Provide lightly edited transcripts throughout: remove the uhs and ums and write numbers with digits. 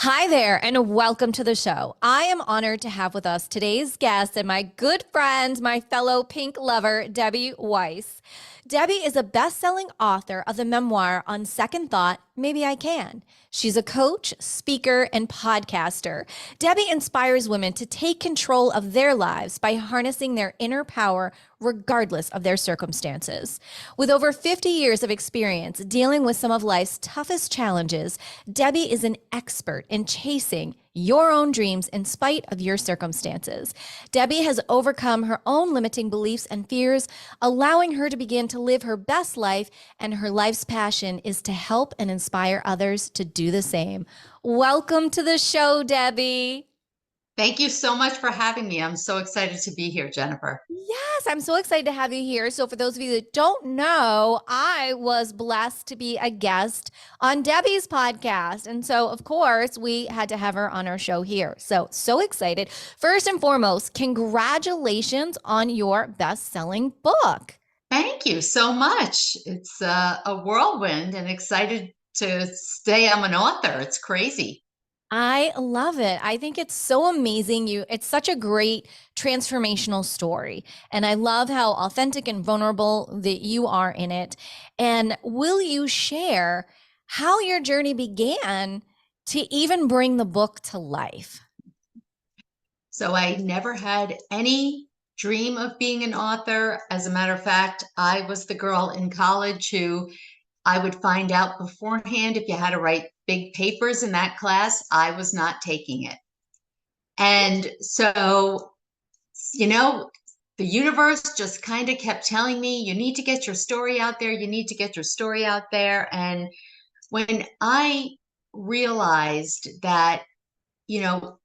Hi there, and welcome to the show. I am honored to have with us today's guest and my good friend, my fellow pink lover, Debbie Weiss. Debbie is a best-selling author of the memoir On Second Thought, Maybe I Can. She's a coach, speaker, and podcaster. Debbie inspires women to take control of their lives by harnessing their inner power regardless of their circumstances. With over 50 years of experience dealing with some of life's toughest challenges, Debbie is an expert in chasing your own dreams in spite of your circumstances. Debbie has overcome her own limiting beliefs and fears, allowing her to begin to live her best life, and her life's passion is to help and inspire others to do the same. Welcome to the show, Debbie. Thank you so much for having me. I'm so excited to be here, Jennifer. Yes, I'm so excited to have you here. So, for those of you that don't know, I was blessed to be a guest on Debbie's podcast. And so, of course, we had to have her on our show here. So excited. First and foremost, congratulations on your best-selling book. Thank you so much. It's a whirlwind and excited to say I'm an author. It's crazy. I love it. I think it's so amazing. It's such a great transformational story. And I love how authentic and vulnerable that you are in it. And will you share how your journey began to even bring the book to life? So I never had any dream of being an author. As a matter of fact, I was the girl in college who I would find out beforehand if you had to write big papers in that class, I was not taking it. And so, you know, the universe just kind of kept telling me, you need to get your story out there. You need to get your story out there. And when I realized that, you know,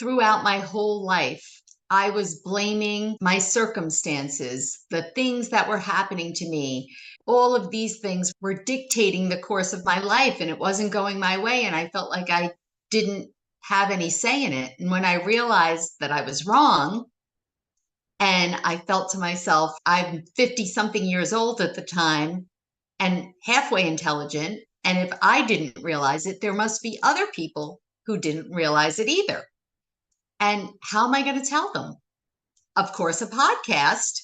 throughout my whole life, I was blaming my circumstances, the things that were happening to me. All of these things were dictating the course of my life, and it wasn't going my way. And I felt like I didn't have any say in it. And when I realized that I was wrong, and I felt to myself, I'm 50 something years old at the time and halfway intelligent. And if I didn't realize it, there must be other people who didn't realize it either. And how am I going to tell them? Of course, a podcast,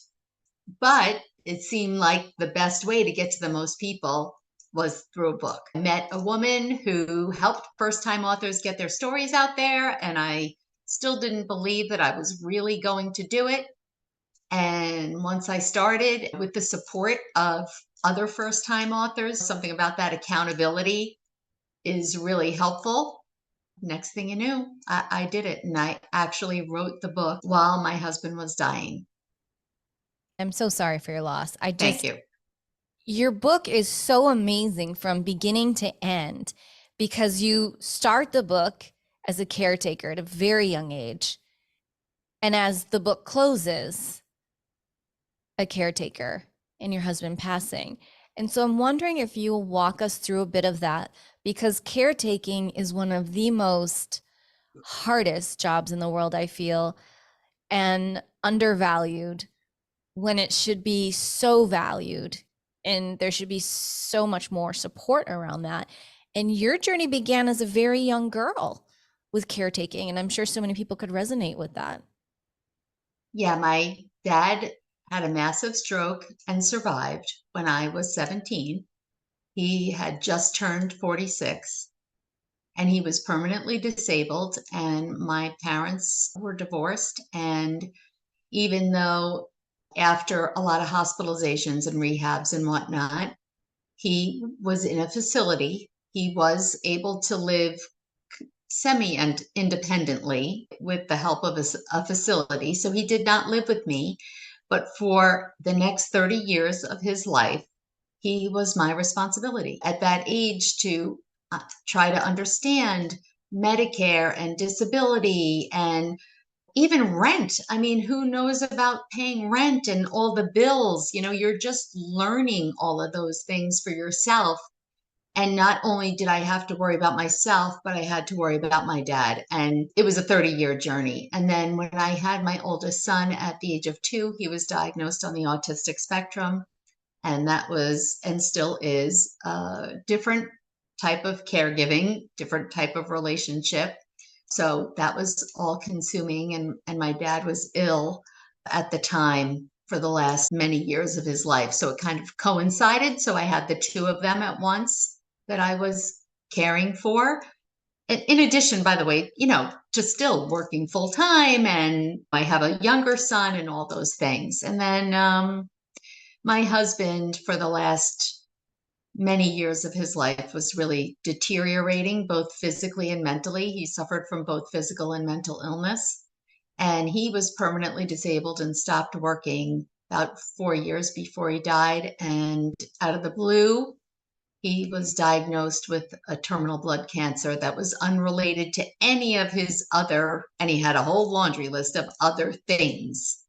but it seemed like the best way to get to the most people was through a book. I met a woman who helped first time authors get their stories out there, and I still didn't believe that I was really going to do it. And once I started with the support of other first time authors, something about that accountability is really helpful. Next thing you knew, I did it. And I actually wrote the book while my husband was dying. I'm so sorry for your loss. Thank you. Your book is so amazing from beginning to end because you start the book as a caretaker at a very young age. And as the book closes, a caretaker and your husband passing. And so I'm wondering if you'll walk us through a bit of that, because caretaking is one of the most hardest jobs in the world, I feel, and undervalued when it should be so valued. And there should be so much more support around that. And your journey began as a very young girl with caretaking. And I'm sure so many people could resonate with that. Yeah, my dad had a massive stroke and survived when I was 17. He had just turned 46 and he was permanently disabled, and my parents were divorced. And even though after a lot of hospitalizations and rehabs and whatnot, he was in a facility, he was able to live semi and independently with the help of a facility. So he did not live with me, but for the next 30 years of his life, he was my responsibility at that age to try to understand Medicare and disability and even rent. I mean, who knows about paying rent and all the bills? You know, you're just learning all of those things for yourself. And not only did I have to worry about myself, but I had to worry about my dad. And it was a 30-year journey. And then when I had my oldest son at the age of 2, he was diagnosed on the autistic spectrum. And that was, and still is, different type of caregiving, different type of relationship. So that was all consuming. And my dad was ill at the time for the last many years of his life. So it kind of coincided. So I had the two of them at once that I was caring for. In addition, by the way, to still working full time, and I have a younger son and all those things. And then my husband, for the last many years of his life, was really deteriorating both physically and mentally. He suffered from both physical and mental illness, and he was permanently disabled and stopped working about 4 years before he died. And out of the blue, he was diagnosed with a terminal blood cancer that was unrelated to any of his other, and he had a whole laundry list of other things.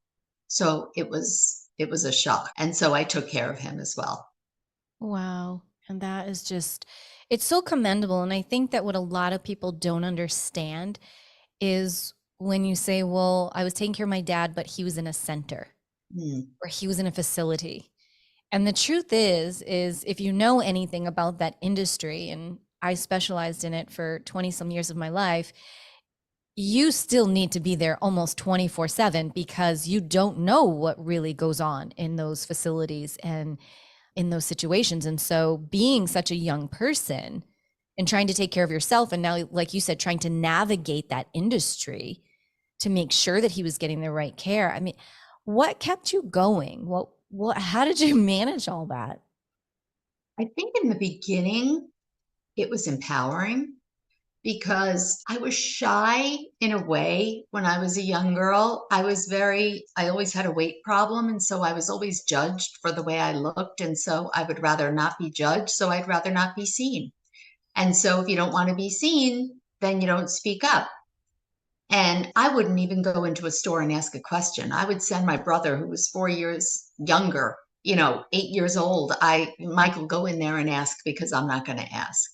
So it was a shock. And so I took care of him as well. Wow. And that is just, it's so commendable. And I think that what a lot of people don't understand is when you say, well, I was taking care of my dad, but he was in a center or he was in a facility. And the truth is if you know anything about that industry, and I specialized in it for 20 some years of my life, you still need to be there almost 24/7 because you don't know what really goes on in those facilities and in those situations. And so being such a young person and trying to take care of yourself, and now, like you said, trying to navigate that industry to make sure that he was getting the right care. I mean, what kept you going? How did you manage all that? I think in the beginning, it was empowering because I was shy in a way when I was a young girl. I always had a weight problem. And so I was always judged for the way I looked. And so I would rather not be judged. So I'd rather not be seen. And so if you don't want to be seen, then you don't speak up. And I wouldn't even go into a store and ask a question. I would send my brother, who was 4 years younger, 8 years old. Michael, go in there and ask because I'm not going to ask.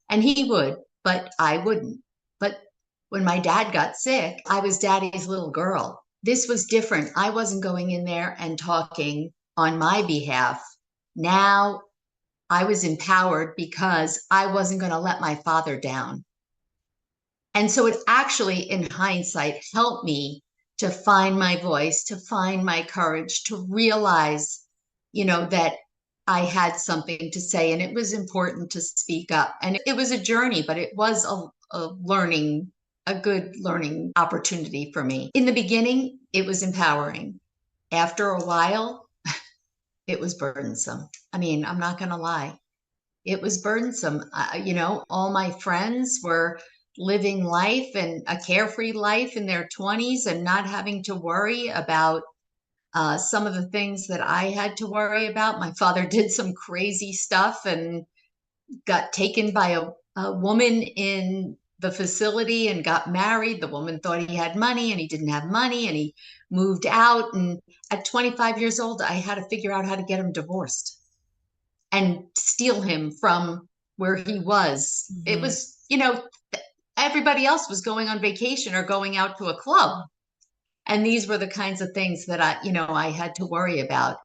And he would, but I wouldn't. But when my dad got sick, I was daddy's little girl. This was different. I wasn't going in there and talking on my behalf. Now I was empowered because I wasn't going to let my father down. And so it actually, in hindsight, helped me to find my voice, to find my courage, to realize, that I had something to say and it was important to speak up. And it was a journey, but it was a good learning opportunity for me. In the beginning, it was empowering. After a while, it was burdensome. I mean, I'm not going to lie. It was burdensome. All my friends were living life and a carefree life in their 20s and not having to worry about some of the things that I had to worry about. My father did some crazy stuff and got taken by a woman in the facility and got married. The woman thought he had money and he didn't have money, and he moved out. And at 25 years old, I had to figure out how to get him divorced and steal him from where he was. It was, everybody else was going on vacation or going out to a club. And these were the kinds of things that I had to worry about.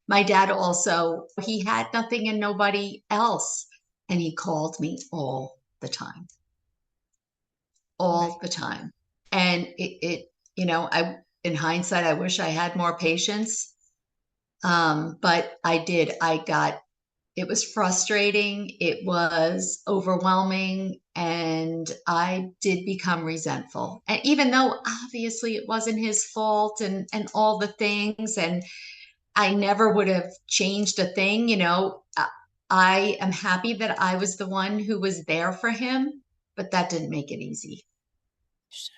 My dad also, he had nothing and nobody else. And he called me all the time, all the time. And in hindsight, I wish I had more patience. But I did. It was frustrating. It was overwhelming. And I did become resentful. And even though obviously it wasn't his fault and all the things, and I never would have changed a thing, I am happy that I was the one who was there for him, but that didn't make it easy.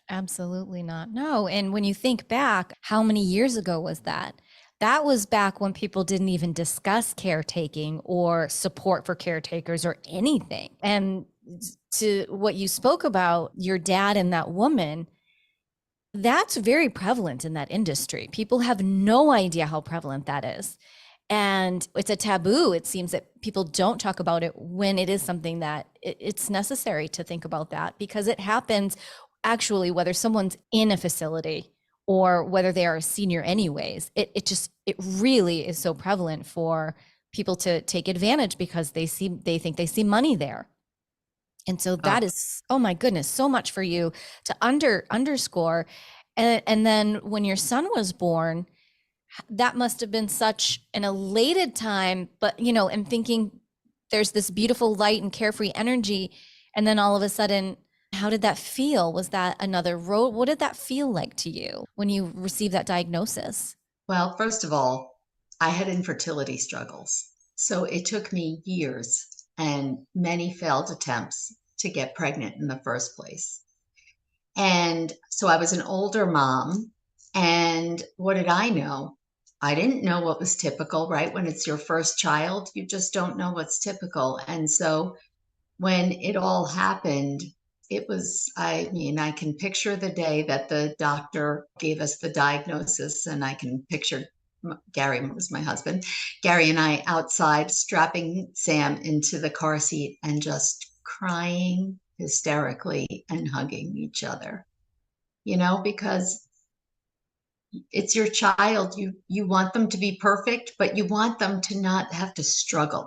Absolutely not. No. And when you think back, how many years ago was that? That was back when people didn't even discuss caretaking or support for caretakers or anything. And to what you spoke about, your dad and that woman, that's very prevalent in that industry. People have no idea how prevalent that is. And it's a taboo. It seems that people don't talk about it when it is something that it's necessary to think about that, because it happens actually, whether someone's in a facility or whether they are a senior anyways. It really is so prevalent for people to take advantage because they think they see money there. And so Oh, that is, oh my goodness, so much for you to underscore. And then when your son was born, that must have been such an elated time, but and thinking there's this beautiful light and carefree energy. And then all of a sudden, how did that feel? Was that another road? What did that feel like to you when you received that diagnosis? well, first of all, I had infertility struggles. So it took me years and many failed attempts to get pregnant in the first place. And so I was an older mom. And what did I know? I didn't know what was typical, right? When it's your first child, you just don't know what's typical. And so when it all happened, it was, I mean, I can picture the day that the doctor gave us the diagnosis, and I can picture Gary was my husband, Gary and I outside strapping Sam into the car seat and just crying hysterically and hugging each other, because it's your child. You want them to be perfect, but you want them to not have to struggle,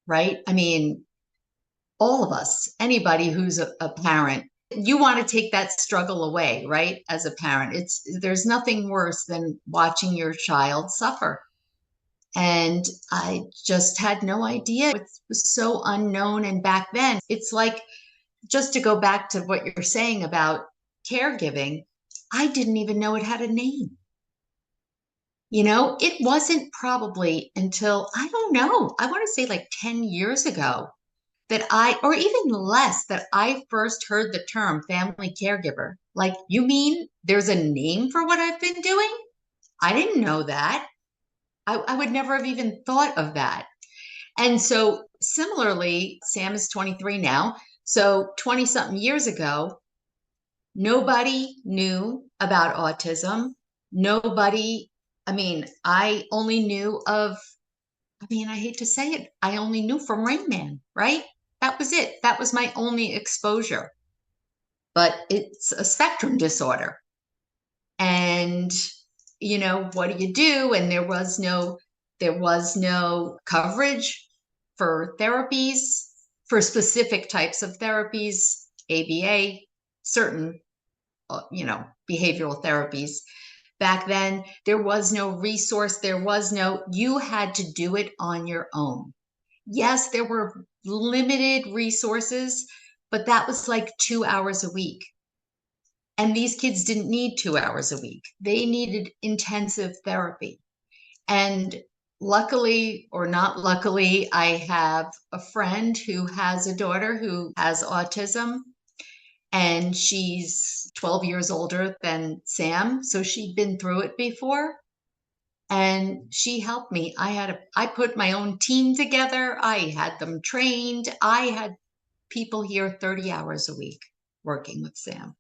right? I mean, all of us, anybody who's a parent, you want to take that struggle away, right? As a parent, there's nothing worse than watching your child suffer. And I just had no idea. It was so unknown. And back then, it's like, just to go back to what you're saying about caregiving, I didn't even know it had a name. It wasn't probably until, I don't know, I want to say like 10 years ago or even less, that I first heard the term family caregiver. Like, you mean there's a name for what I've been doing? I didn't know that. I would never have even thought of that. And so, similarly, Sam is 23 now. So, 20 something years ago, nobody knew about autism. Nobody, I mean, I only knew of, I mean, I hate to say it, I only knew from Rain Man, right? That was it. That was my only exposure. But it's a spectrum disorder. And, what do you do? And there was no coverage for therapies, for specific types of therapies, ABA, certain, behavioral therapies. Back then, there was no resource. You had to do it on your own. Yes, there were limited resources, but that was like 2 hours a week. And these kids didn't need 2 hours a week. They needed intensive therapy. And luckily or not luckily, I have a friend who has a daughter who has autism, and she's 12 years older than Sam. So she'd been through it before. And she helped me. I put my own team together. I had them trained. I had people here 30 hours a week working with Sam.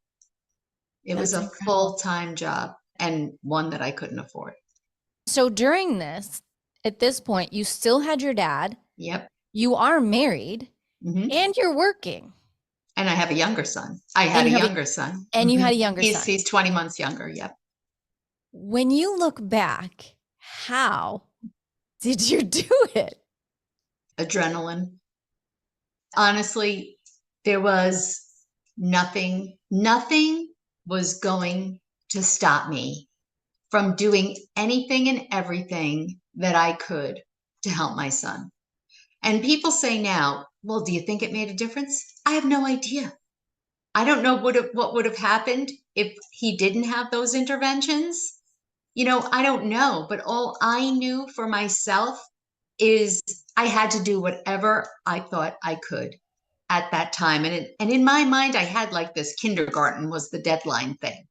It was That's a incredible. full-time job, and one that I couldn't afford. So during this, at this point, you still had your dad, Yep. you are married, Hmm. and you're working, And I have a younger son. I and had a younger son. and you Hmm. had a younger He's son. he's 20 months younger. Yep. When you look back, how did you do it? Adrenaline. Honestly, there was nothing was going to stop me from doing anything and everything that I could to help my son. And people say now, well, do you think it made a difference? I have no idea. I don't know what would have happened if he didn't have those interventions. I don't know, but all I knew for myself is I had to do whatever I thought I could at that time. And in my mind, I had like this kindergarten was the deadline thing.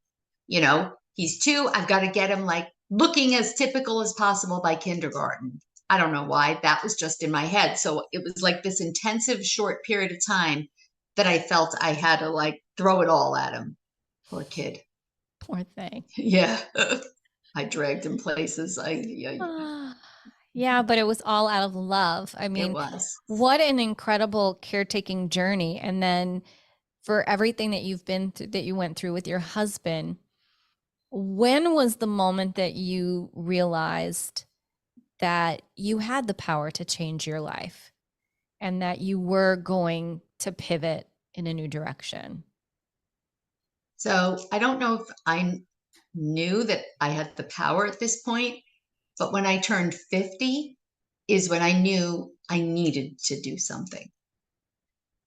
He's 2. I've got to get him like looking as typical as possible by kindergarten. I don't know why. That was just in my head. So it was like this intensive short period of time that I felt I had to like throw it all at him. Poor kid. Poor thing. Yeah. I dragged him places. Yeah, Ah, yeah, but it was all out of love. I it mean, was. what an incredible caretaking journey. And then for everything that you've been through, that you went through with your husband, when was the moment that you realized that you had the power to change your life and that you were going to pivot in a new direction? So I don't know if I knew that I had the power at this point, but when I turned 50 is when I knew I needed to do something.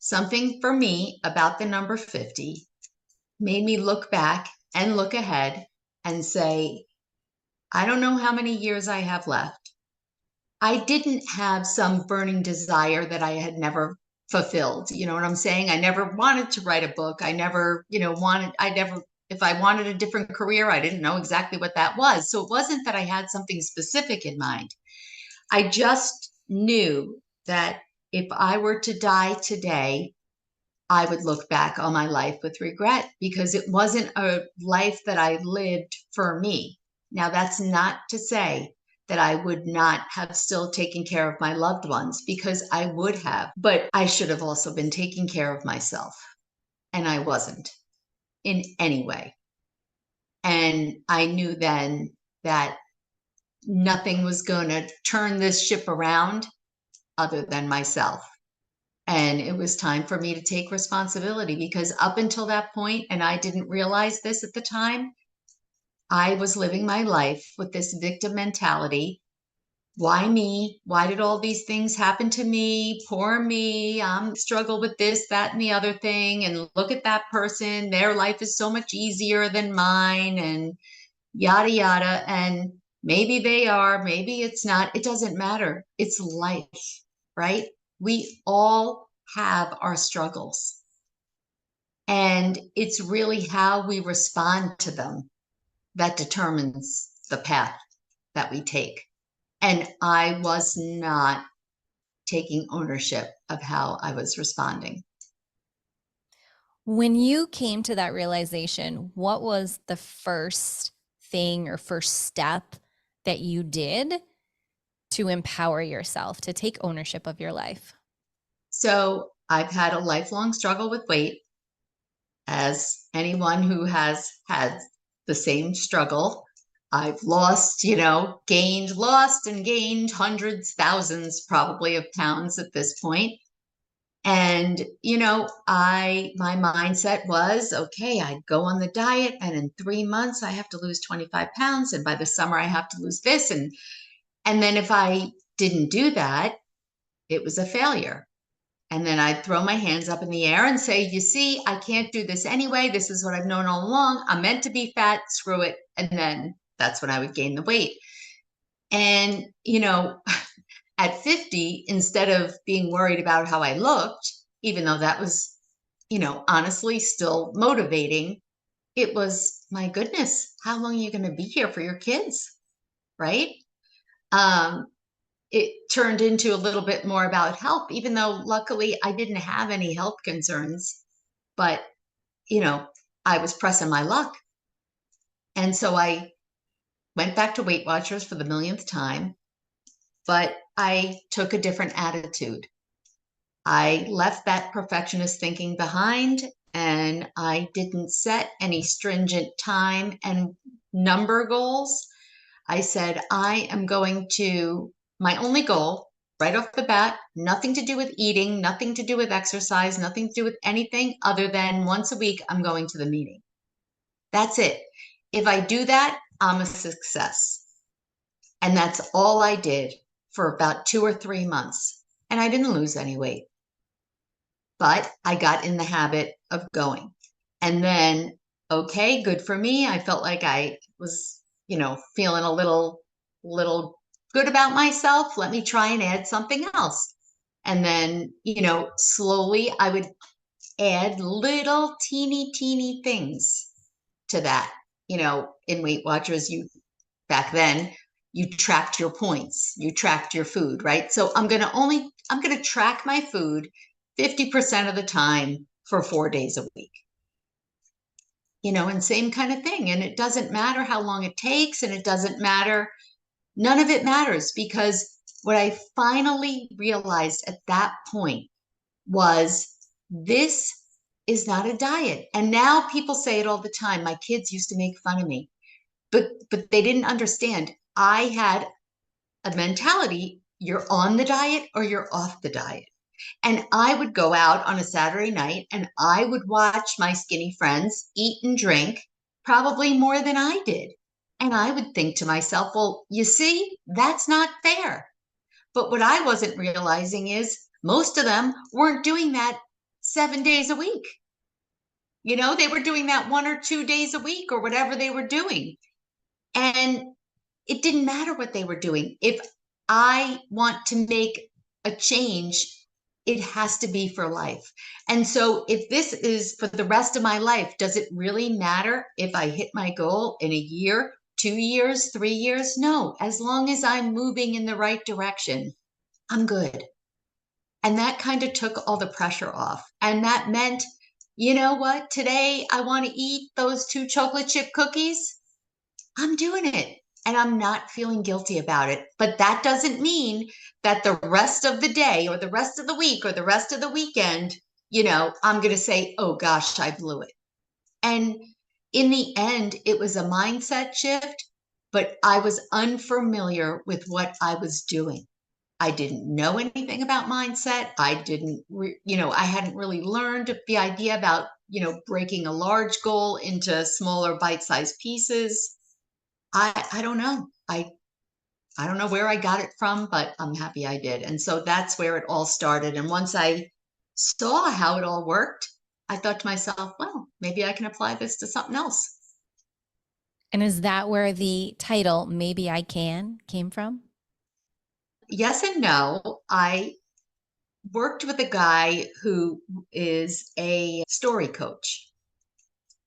Something for me about the number 50 made me look back and look ahead and say, I don't know how many years I have left. I didn't have some burning desire that I had never fulfilled. You know what I'm saying? I never wanted to write a book. I never, if I wanted a different career, I didn't know exactly what that was. So it wasn't that I had something specific in mind. I just knew that if I were to die today, I would look back on my life with regret because it wasn't a life that I lived for me. Now, that's not to say that I would not have still taken care of my loved ones, because I would have, but I should have also been taking care of myself. And I wasn't in any way. And I knew then that nothing was going to turn this ship around other than myself. And it was time for me to take responsibility, because up until that point, and I didn't realize this at the time, I was living my life with this victim mentality. Why me? Why did all these things happen to me? Poor me. I'm struggle with this, that, and the other thing. And look at that person. Their life is so much easier than mine, and yada, yada. And maybe they are, maybe it's not. It doesn't matter. It's life, right? We all have our struggles. And it's really how we respond to them that determines the path that we take. And I was not taking ownership of how I was responding. When you came to that realization, what was the first thing or first step that you did to empower yourself, to take ownership of your life? So I've had a lifelong struggle with weight, as anyone who has had the same struggle. I've lost, gained, lost and gained hundreds, thousands probably of pounds at this point. And, my mindset was, okay, I go on the diet, and in 3 months I have to lose 25 pounds. And by the summer I have to lose this. And then if I didn't do that, it was a failure. And then I'd throw my hands up in the air and say, you see, I can't do this anyway. This is what I've known all along. I'm meant to be fat, screw it. And then that's when I would gain the weight. And, at 50, instead of being worried about how I looked, even though that was, honestly still motivating, it was, my goodness, how long are you going to be here for your kids? Right? It turned into a little bit more about health, even though luckily I didn't have any health concerns, but, I was pressing my luck. And so I went back to Weight Watchers for the millionth time, but I took a different attitude. I left that perfectionist thinking behind, and I didn't set any stringent time and number goals. I said, I am going to, my only goal right off the bat, nothing to do with eating, nothing to do with exercise, nothing to do with anything other than once a week, I'm going to the meeting. That's it. If I do that, I'm a success. And that's all I did for about 2 or 3 months. And I didn't lose any weight, but I got in the habit of going. And then, okay, good for me. I felt like I was, feeling a little good about myself. Let me try and add something else. And then, slowly I would add little teeny things to that. In Weight Watchers, back then, you tracked your points, you tracked your food, right? So I'm going to track my food 50% of the time for 4 days a week. And same kind of thing. And it doesn't matter how long it takes, and it doesn't matter. None of it matters, because what I finally realized at that point was, this is not a diet. And now people say it all the time. My kids used to make fun of me, but they didn't understand. I had a mentality, you're on the diet or you're off the diet. And I would go out on a Saturday night and I would watch my skinny friends eat and drink probably more than I did. And I would think to myself, well, you see, that's not fair. But what I wasn't realizing is most of them weren't doing that 7 days a week. They were doing that 1 or 2 days a week or whatever they were doing. And it didn't matter what they were doing. If I want to make a change, it has to be for life. And so if this is for the rest of my life, does it really matter if I hit my goal in a year, 2 years, 3 years? No, as long as I'm moving in the right direction, I'm good. And that kind of took all the pressure off. And that meant, you know what? Today I want to eat those 2 chocolate chip cookies. I'm doing it and I'm not feeling guilty about it. But that doesn't mean that the rest of the day or the rest of the week or the rest of the weekend, I'm going to say, oh gosh, I blew it. And in the end, it was a mindset shift, but I was unfamiliar with what I was doing. I didn't know anything about mindset. I hadn't really learned the idea about, breaking a large goal into smaller bite-sized pieces. I don't know. I don't know where I got it from, but I'm happy I did. And so that's where it all started. And once I saw how it all worked, I thought to myself, well, maybe I can apply this to something else. And is that where the title Maybe I Can came from? Yes and no. I worked with a guy who is a story coach.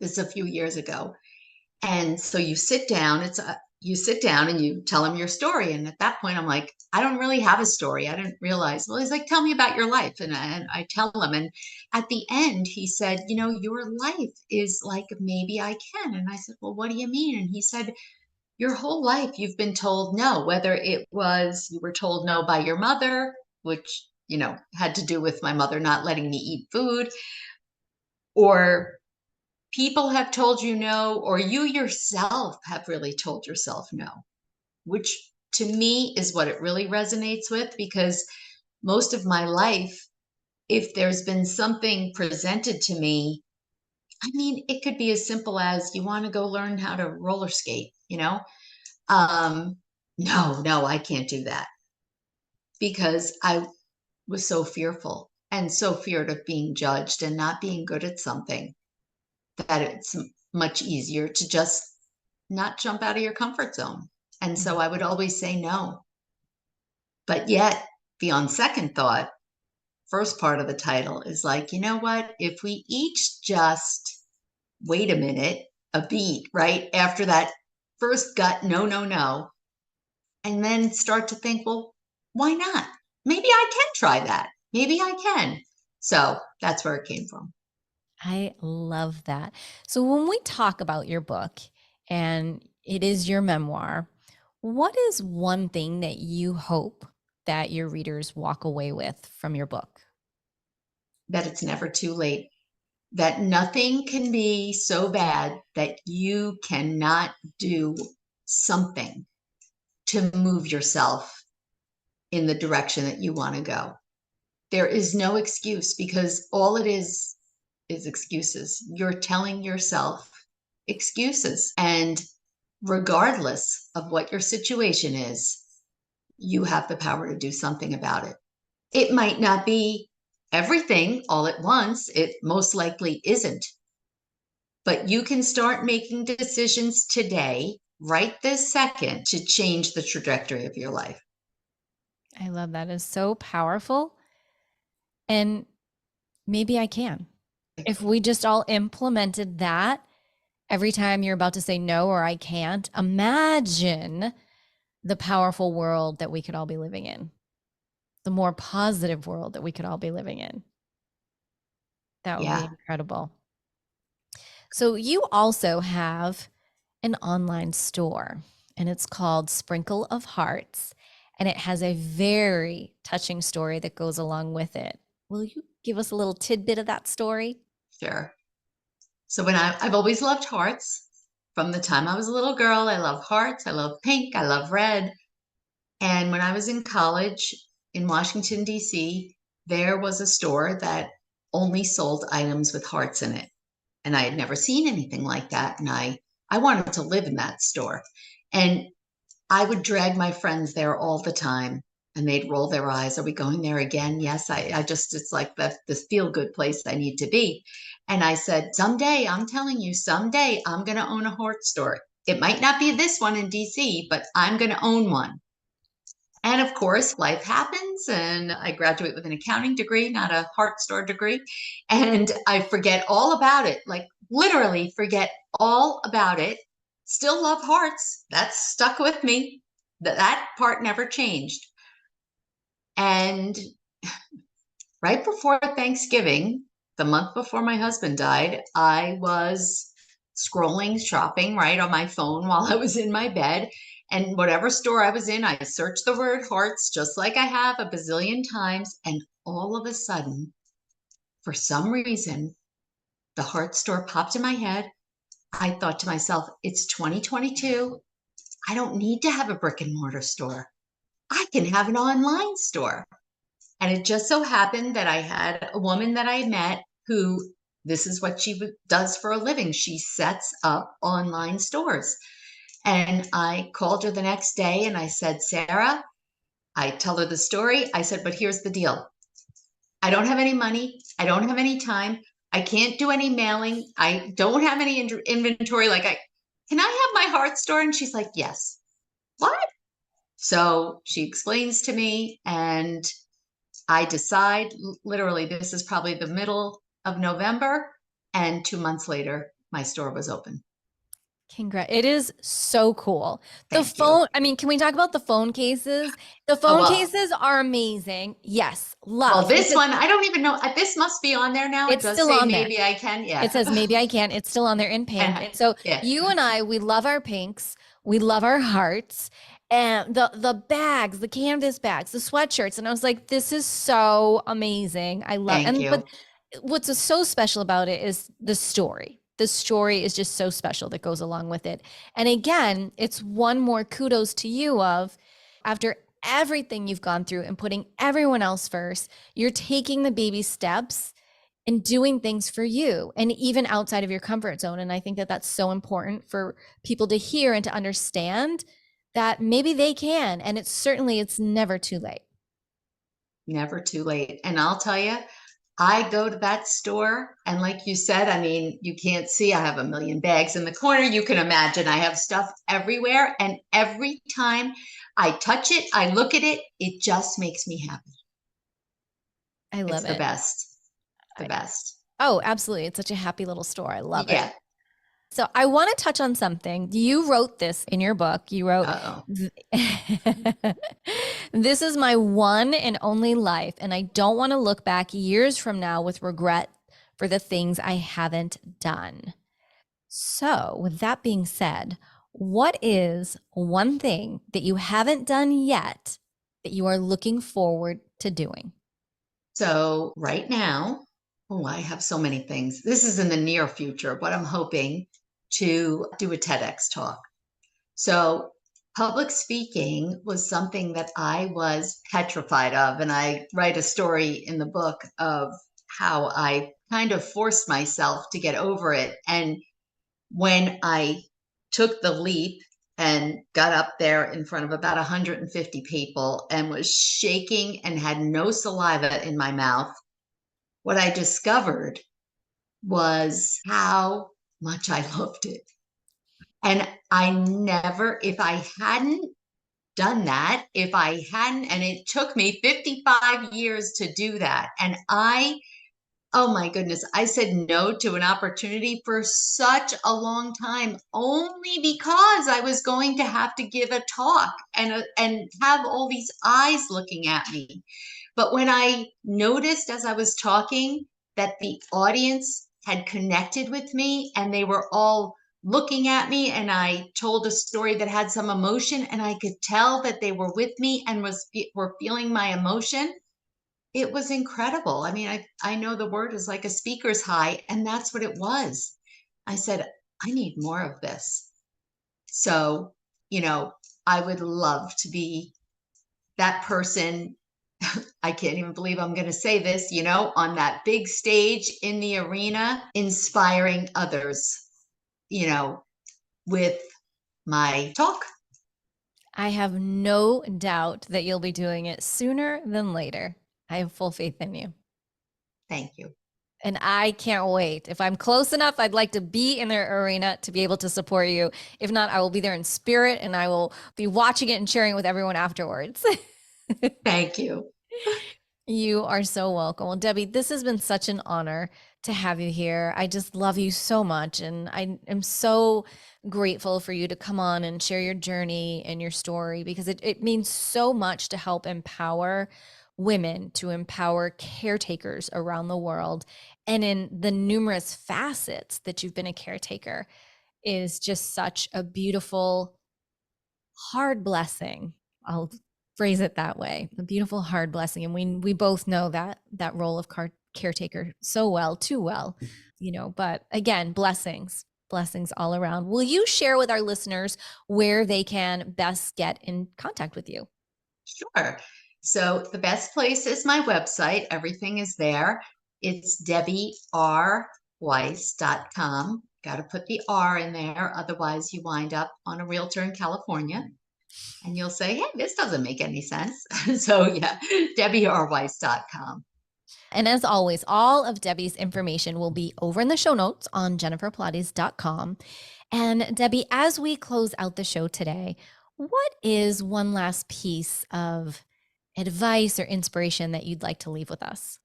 This is a few years ago. And so you sit down and you tell him your story. And at that point, I'm like, I don't really have a story. I didn't realize. Well, he's like, tell me about your life. And I tell him. And at the end, he said, your life is like, maybe I can. And I said, well, what do you mean? And he said, your whole life, you've been told no, whether it was you were told no by your mother, which, had to do with my mother not letting me eat food, or people have told you no, or you yourself have really told yourself no, which to me is what it really resonates with, because most of my life, if there's been something presented to me, I mean, it could be as simple as you want to go learn how to roller skate, no, I can't do that, because I was so fearful and so feared of being judged and not being good at something, that it's much easier to just not jump out of your comfort zone. And so I would always say no. But yet, beyond second thought, first part of the title is like, you know what? If we each just wait a minute, a beat, right? After that first gut, no, no, no, and then start to think, well, why not? Maybe I can try that. Maybe I can. So that's where it came from. I love that. So when we talk about your book and it is your memoir, what is one thing that you hope that your readers walk away with from your book? That it's never too late, that nothing can be so bad that you cannot do something to move yourself in the direction that you want to go. There is no excuse, because all it is excuses. You're telling yourself excuses. And regardless of what your situation is, you have the power to do something about it. It might not be everything all at once. It most likely isn't. But you can start making decisions today, right this second, to change the trajectory of your life. I love that. It's so powerful. And maybe I can. If we just all implemented that every time you're about to say no or I can't, imagine the powerful world that we could all be living in, the more positive world that we could all be living in. That would be incredible. So you also have an online store, and it's called Sprinkle of Hearts, and it has a very touching story that goes along with it. Will you give us a little tidbit of that story? Sure. So I've always loved hearts. From the time I was a little girl, I love hearts. I love pink. I love red. And when I was in college in Washington, D.C., there was a store that only sold items with hearts in it. And I had never seen anything like that. And I wanted to live in that store. And I would drag my friends there all the time, and they'd roll their eyes. Are we going there again? Yes. I just, it's like this feel good place I need to be. And I said, someday, I'm telling you, someday I'm going to own a heart store. It might not be this one in DC, but I'm going to own one. And of course, life happens, and I graduate with an accounting degree, not a heart store degree. And I forget all about it, like literally forget all about it. Still love hearts. That's stuck with me. That part never changed. And right before Thanksgiving, the month before my husband died, I was scrolling, shopping right on my phone while I was in my bed. And whatever store I was in, I searched the word hearts just like I have a bazillion times. And all of a sudden, for some reason, the heart store popped in my head. I thought to myself, it's 2022. I don't need to have a brick and mortar store. I can have an online store. And it just so happened that I had a woman that I met who, this is what she does for a living. She sets up online stores. And I called her the next day and I said, Sarah, I tell her the story. I said, but here's the deal. I don't have any money. I don't have any time. I can't do any mailing. I don't have any inventory. Can I have my heart store? And she's like, yes. What? So she explains to me, and I decide, literally, this is probably the middle of November, and 2 months later, my store was open. Congrats. It is so cool. The Thank you. phone, I mean, can we talk about the phone cases? The Oh, phone well, cases are amazing. Yes, well, love. this one, I don't even know. This must be on there now. It It's does still say on there. maybe I can. It Yeah. says maybe I can. It's still on there in pink. And so Yeah. you and I, we love our pinks. We love our hearts and the bags, the canvas bags, the sweatshirts. And I was like, this is so amazing. I love Thank and you. but what's so special about it is the story. The story is just so special that goes along with it. And again, it's one more kudos to you of after everything you've gone through and putting everyone else first, you're taking the baby steps and doing things for you and even outside of your comfort zone. And I think that that's so important for people to hear and to understand that maybe they can. And it's never too late. Never too late. And I'll tell you, I go to that store, and like you said, I mean, you can't see, I have a million bags in the corner. You can imagine I have stuff everywhere. And every time I touch it, I look at it, it just makes me happy. I It's love the it. best. The I, best. oh, absolutely. It's such a happy little store. I love it. Yeah. So I want to touch on something. You wrote this in your book. You wrote, Uh-oh. this is my one and only life, and I don't want to look back years from now with regret for the things I haven't done. So, with that being said, what is one thing that you haven't done yet that you are looking forward to doing? So right now, oh, I have so many things. This is in the near future, but I'm hoping to do a TEDx talk. So public speaking was something that I was petrified of. And I write a story in the book of how I kind of forced myself to get over it. And when I took the leap and got up there in front of about 150 people and was shaking and had no saliva in my mouth, what I discovered was how much I loved it. And I never, if I hadn't done that, if I hadn't, and it took me 55 years to do that. And oh my goodness, I said no to an opportunity for such a long time only because I was going to have to give a talk and have all these eyes looking at me. But when I noticed as I was talking that the audience had connected with me and they were all looking at me, and I told a story that had some emotion, and I could tell that they were with me and were feeling my emotion, it was incredible. I mean, I know the word is like a speaker's high, and that's what it was. I said, I need more of this. So, you know, I would love to be that person I can't even believe I'm going to say this, on that big stage in the arena, inspiring others, you know, with my talk. I have no doubt that you'll be doing it sooner than later. I have full faith in you. Thank you. And I can't wait. If I'm close enough, I'd like to be in their arena to be able to support you. If not, I will be there in spirit and I will be watching it and sharing it with everyone afterwards. Thank you. You are so welcome. Well, Debbie, this has been such an honor to have you here. I just love you so much. And I am so grateful for you to come on and share your journey and your story because it means so much to help empower women, to empower caretakers around the world. And in the numerous facets that you've been a caretaker is just such a beautiful, hard blessing. I'll phrase it that way. A beautiful hard blessing. And we both know that role of caretaker so well, too well, but again, blessings all around. Will you share with our listeners where they can best get in contact with you? Sure. So the best place is my website. Everything is there. It's DebbieRWeiss.com. Got to put the R in there. Otherwise, you wind up on a realtor in California and you'll say, hey, this doesn't make any sense. So yeah, DebbieRWeiss.com. And as always, all of Debbie's information will be over in the show notes on jenniferpilates.com. And Debbie, as we close out the show today, what is one last piece of advice or inspiration that you'd like to leave with us?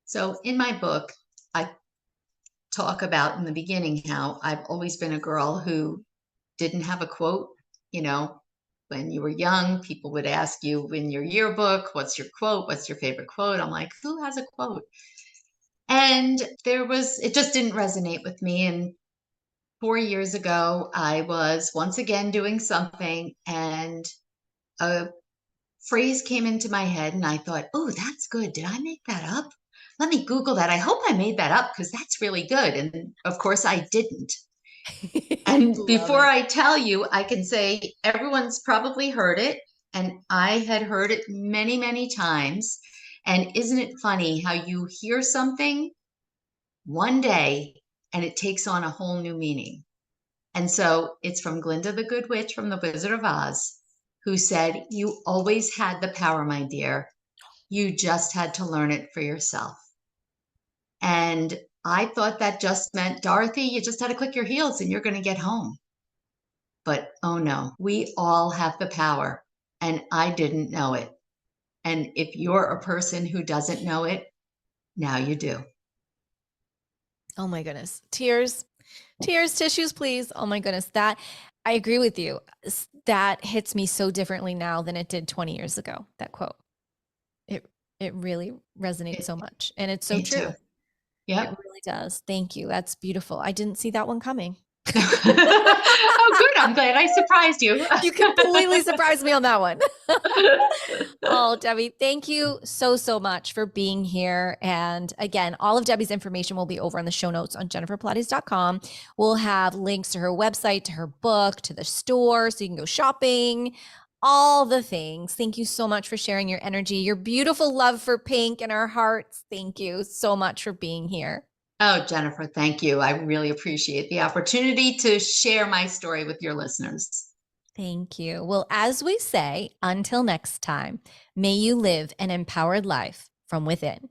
So in my book, I talk about in the beginning how I've always been a girl who didn't have a quote. When you were young, people would ask you in your yearbook, what's your quote? What's your favorite quote? I'm like, who has a quote? And it just didn't resonate with me. And 4 years ago, I was once again doing something and a phrase came into my head and I thought, oh, that's good. Did I make that up? Let me Google that. I hope I made that up because that's really good. And of course, I didn't. And before I tell you, I can say everyone's probably heard it. And I had heard it many, many times. And isn't it funny how you hear something one day and it takes on a whole new meaning? And so it's from Glinda the Good Witch from The Wizard of Oz, who said, you always had the power, my dear. You just had to learn it for yourself. And I thought that just meant, Dorothy, you just had to click your heels and you're going to get home. But oh no, we all have the power. And I didn't know it. And if you're a person who doesn't know it, now you do. Oh my goodness. Tears, tissues, please. Oh my goodness. That I agree with you. That hits me so differently now than it did 20 years ago. That quote. It really resonates so much. And it's so true. Yeah. It really does. Thank you. That's beautiful. I didn't see that one coming. Oh, good. I'm glad I surprised you. You completely surprised me on that one. Oh, Debbie, thank you so, so much for being here. And again, all of Debbie's information will be over in the show notes on jenniferpilates.com. We'll have links to her website, to her book, to the store, so you can go shopping, all the things. Thank you so much for sharing your energy, your beautiful love for pink and our hearts. Thank you so much for being here. Oh, Jennifer, thank you. I really appreciate the opportunity to share my story with your listeners. Thank you. Well, as we say, until next time, may you live an empowered life from within.